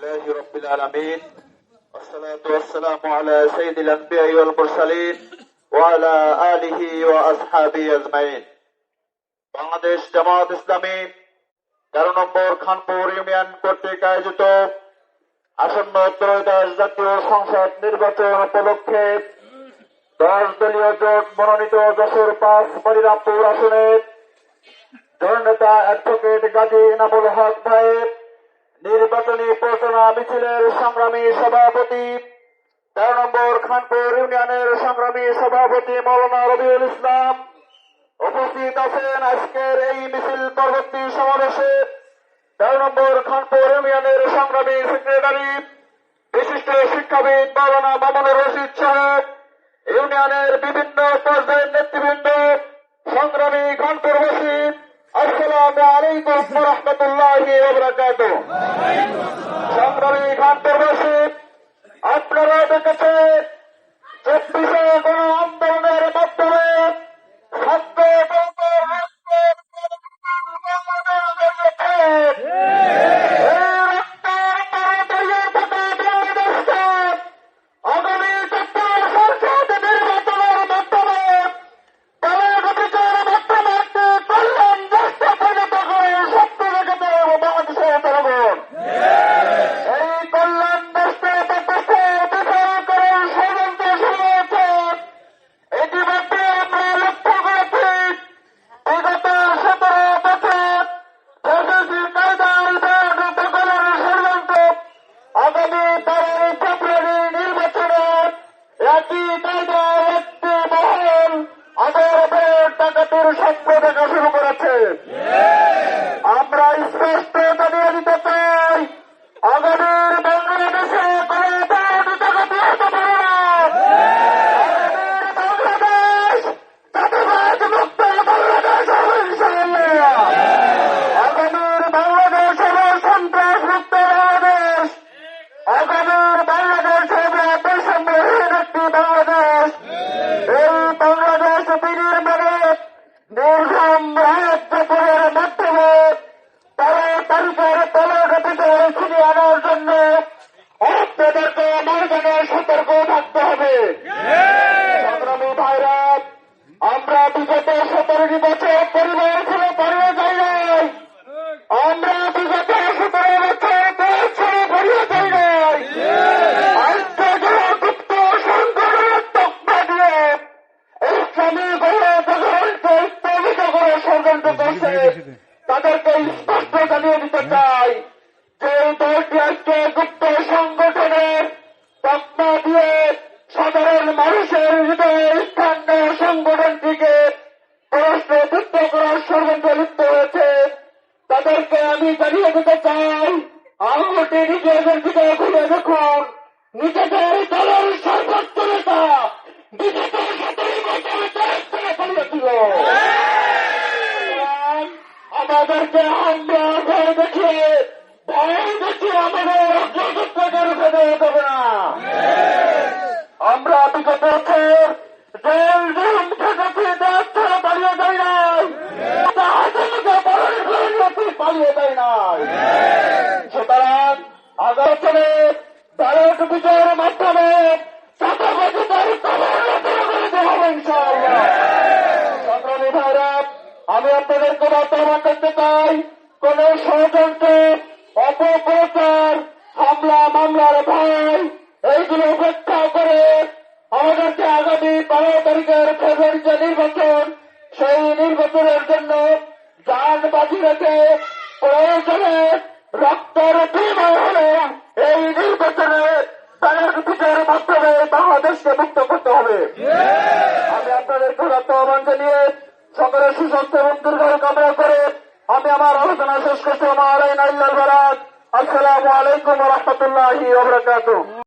لله رب العالمين والصلاة والسلام على سيد الأنبياء والمرسلين وعلى آله وأصحابه أجمعين। বাংলাদেশ জামাত ইসলামী 13 নম্বর Khanpur union কর্তৃক আয়োজিত আসন্ন ত্রয়োদশ জাতীয় সংসদ নির্বাচন উপলক্ষে 10 দলীয় জোট মনোনীত যশোর 5 মনিরামপুর আসনের জননেতা অ্যাডভোকেট গাজী ইনামুল হক ভাইয়ের নির্বাচনী প্রচারণা মিছিলের সংগ্রামী সভাপতি 13 নম্বর খানপুর ইউনিয়নের সংগ্রামী সভাপতি মাওলানা রবিউল ইসলাম উপস্থিত আছেন। আজকের এই মিছিল পরবর্তী সমাবেশে 13 নম্বর খানপুর ইউনিয়নের সংগ্রামী সেক্রেটারি বিশিষ্ট শিক্ষাবিদ মাওলানা মামুনুর রশিদ সাহেব, ইউনিয়নের বিভিন্ন পর্যায়ের নেতৃবৃন্দ, সংগ্রামী খানপুরবাসী, আসসালামু আলাইকুম ওয়া রাহমাতুল্লাহি ওয়া বারাকাতুহু। সংগ্রামী খানপুরবাসী, আপনারা দেখেছেন 24 গণ আন্দোলনের মাধ্যমে শুরু করেছে। আমরা স্পষ্ট জানিয়ে দিতে চাই, আগামীর বাংলাদেশে কোনো ডাকাতি হতে পারে না। আগামীর বাংলাদেশ চাঁদাবাজ মুক্ত বাংলাদেশ হবে ইনশাআল্লাহ। আগামীর বাংলাদেশ হবে সন্ত্রাস মুক্ত বাংলাদেশ। আগামীর বাংলাদেশ হবে বৈষম্যহীন একটি বাংলাদেশ। এই বাংলাদেশ বিনির্মাণে নির্মম রাজ্যের মাধ্যমে তারিখের তলাঘাটিতে ছিনিয়ে আনার জন্য আপনাদেরকে ময়দানে সতর্ক থাকতে হবে। সংগ্রামী ভাইরা, আমরা বিগত 17 বছর পরিবার ছেড়ে পালিয়ে যাই নাই। আমরা বিগত 17 বছর দেশ ছেড়ে পালিয়ে যাই নাই। আজকে যারা গুপ্ত সংগঠনের তকমা দিয়ে ইসলামী গণতন্ত্রকে স্থগিত করে ষড়যন্ত্র করছে, তাদেরকে স্পষ্ট জানিয়ে দিতে চাই যে দলটি আজকে গুপ্ত সংগঠনের তকমা দিয়ে সাধারণ মানুষের হৃদয়ে স্থান নেওয়া সংগঠনটিকে পরস্পরযুক্ত করার ষড়যন্ত্রে লিপ্ত হয়েছে। তাদেরকে আমি জানিয়ে দিতে চাই, আঙুলটি নিজেদের দিকে ঘুরে দেখুন। নিজেদের দলের সর্বোচ্চ নেতা বিগত 17 বছর দেশ ছেড়ে পালিয়েছিল। আমাদেরকে হামলা ভয় দেখিয়ে আমাদের অগ্রযাত্রাকে রুখে দেওয়া যাবে না। আমরা বিগত বছর জেল জুলুম থেকে দেশ ছেড়ে পালিয়ে যাই নাই। পালিয়ে যায় নাই। সুতরাং আগামী ব্যালট বিজয়ের মাধ্যমে চাঁদাবাজিদের হবে ইনশাআল্লাহ। সংগ্রামী ভাইরা, আমি আপনাদেরকে বর্তমান করতে চাই, কোন ষড়যন্ত্র, অপপ্রচার, হামলা মামলার ভয় এইগুলো উপেক্ষা করে আমাদেরকে আগামী 12 তারিখের ফেব্রুয়ারি যে নির্বাচন, সেই নির্বাচনের জন্য জান বাজি রেখে প্রয়োজনে রক্তের বিনিময় হলে এই নির্বাচনে ব্যালট বিজয়ের মাধ্যমে বাংলাদেশকে মুক্ত করতে হবে। আমি আপনাদেরকে আহ্বান জানিয়ে সকলের সুস্বাস্থ্য এবং দীর্ঘায়ু কামনা করে আমি আমার আলোচনা শেষ করছি। আসসালামু আলাইকুম ওয়া রাহমাতুল্লাহি ওয়া বারাকাতুহু।